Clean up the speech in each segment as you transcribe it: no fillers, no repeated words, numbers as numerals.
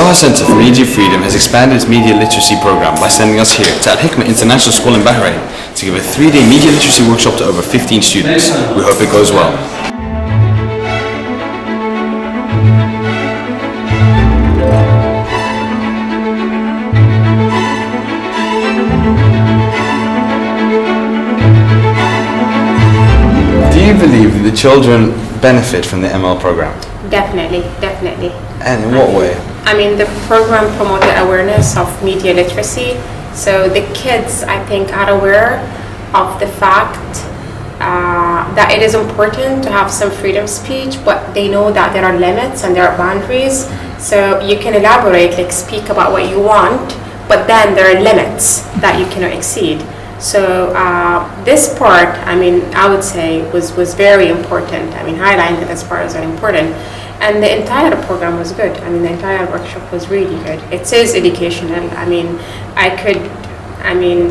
Doha Center for Media Freedom has expanded its media literacy program by sending us here to Hikma International School in Bahrain to give a 3-day media literacy workshop to over 15 students. We hope it goes well. Do you believe that the children benefit from the ML program? Definitely, definitely. And in what way? I mean, the program promoted awareness of media literacy. So the kids, I think, are aware of the fact that it is important to have some freedom of speech, but they know that there are limits and there are boundaries. So you can elaborate, like speak about what you want, but then there are limits that you cannot exceed. So this part, I mean, I would say was very important. I mean, highlighting that this part is very important. And the entire program was good. I mean, the entire workshop was really good. It is educational. I mean, I could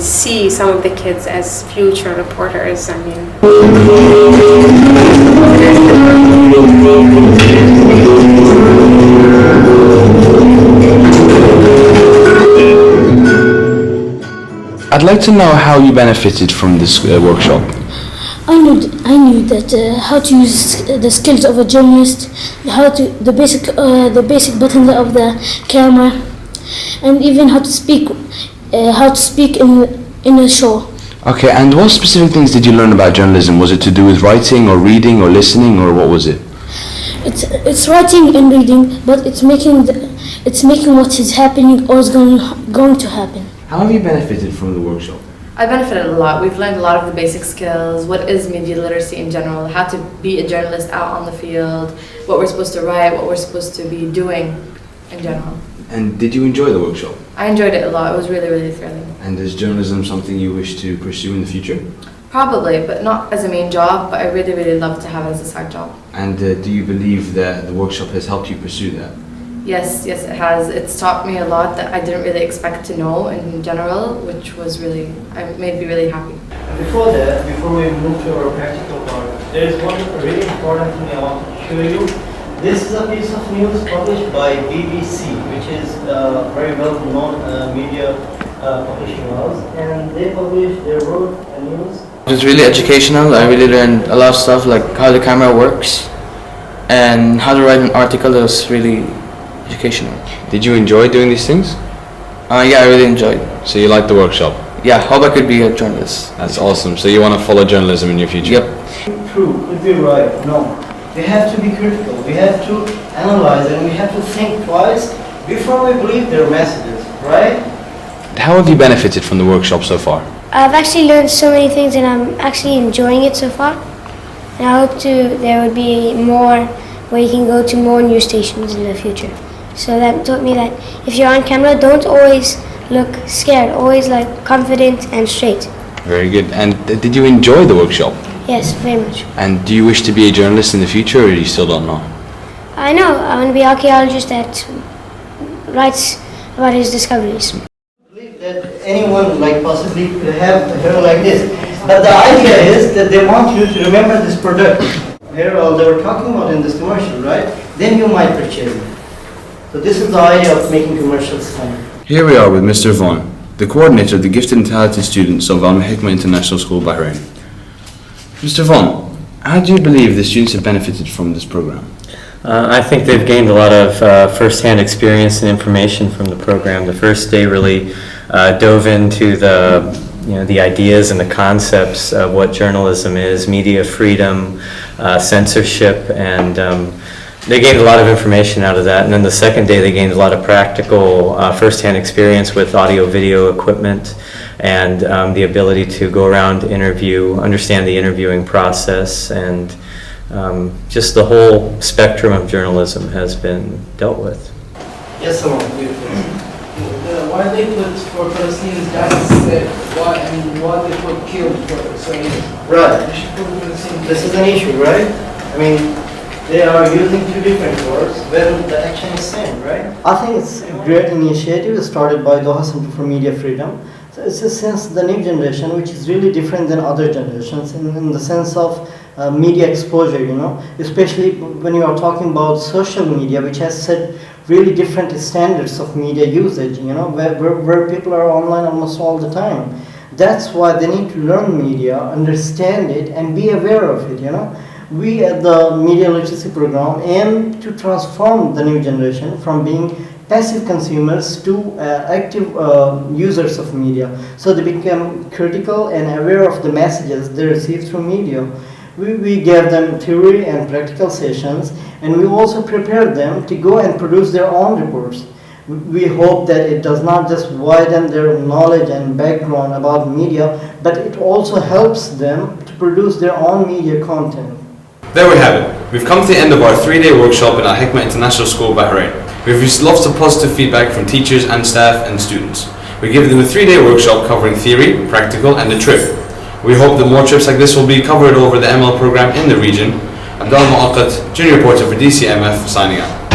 see some of the kids as future reporters. I mean, I'd like to know how you benefited from this workshop. I knew that how to use the skills of a journalist, the basic buttons of the camera, and even how to speak in a show. Okay, and what specific things did you learn about journalism? Was it to do with writing or reading or listening, or what was it? It's writing and reading, but it's making what is happening or is going to happen. How have you benefited from the workshop? I benefited a lot. We've learned a lot of the basic skills, what is media literacy in general, how to be a journalist out on the field, what we're supposed to write, what we're supposed to be doing in general. And did you enjoy the workshop? I enjoyed it a lot. It was really, really thrilling. And is journalism something you wish to pursue in the future? Probably, but not as a main job, but I really, really love to have it as a side job. And do you believe that the workshop has helped you pursue that? Yes, it has. It's taught me a lot that I didn't really expect to know in general, which was really, made me really happy. Before we move to our practical part, there is one really important thing I want to show you. This is a piece of news published by BBC, which is a very well-known media publishing house, and they wrote a news. It was really educational. I really learned a lot of stuff, like how the camera works and how to write an article. That was really educational. Did you enjoy doing these things? Yeah, I really enjoyed. So you liked the workshop? Yeah, hope I could be a journalist. That's awesome. So you want to follow journalism in your future? Yep. True, could be right. No. We have to be critical. We have to analyze and we have to think twice before we believe their messages, right? How have you benefited from the workshop so far? I've actually learned so many things, and I'm actually enjoying it so far. And I hope there would be more where you can go to more news stations in the future. So that taught me that if you're on camera, don't always look scared, always like confident and straight. Very good. And did you enjoy the workshop? Yes, very much. And do you wish to be a journalist in the future, or you still don't know? I know, I want to be an archaeologist that writes about his discoveries. I believe that anyone possibly could have a hair like this. But the idea is that they want you to remember this product. Hair all they were talking about in this commercial, right? Then you might purchase it. So this is the idea of making commercials fun. Here we are with Mr. Vaughn, the coordinator of the Gifted and Talented Students of Hikma International School, Bahrain. Mr. Vaughn, how do you believe the students have benefited from this program? I think they've gained a lot of first-hand experience and information from the program. The first day really dove into the ideas and the concepts of what journalism is, media freedom, censorship, and they gained a lot of information out of that. And then the second day they gained a lot of practical first-hand experience with audio-video equipment and the ability to go around interview, understand the interviewing process, and just the whole spectrum of journalism has been dealt with. Yes, someone. Why they put for Palestinians guys said why they put killed for Israelis. Right. This is an issue, right? I mean, they are using two different words when the action is same, right? I think it's a great initiative started by Doha Center for Media Freedom. So it's a sense the new generation, which is really different than other generations in the sense of media exposure, especially when you are talking about social media, which has set really different standards of media usage, where people are online almost all the time. That's why they need to learn media, understand it, and be aware of it, We at the Media Literacy Program aim to transform the new generation from being passive consumers to active users of media. So they become critical and aware of the messages they receive through media. We gave them theory and practical sessions, and we also prepared them to go and produce their own reports. We hope that it does not just widen their knowledge and background about media, but it also helps them to produce their own media content. There we have it. We've come to the end of our 3-day workshop in our Hikma International School, Bahrain. We've received lots of positive feedback from teachers and staff and students. We gave them a 3-day workshop covering theory, practical, and a trip. We hope that more trips like this will be covered over the ML program in the region. Abdul Mu'aqqat, Junior Reporter for DCMF, signing out.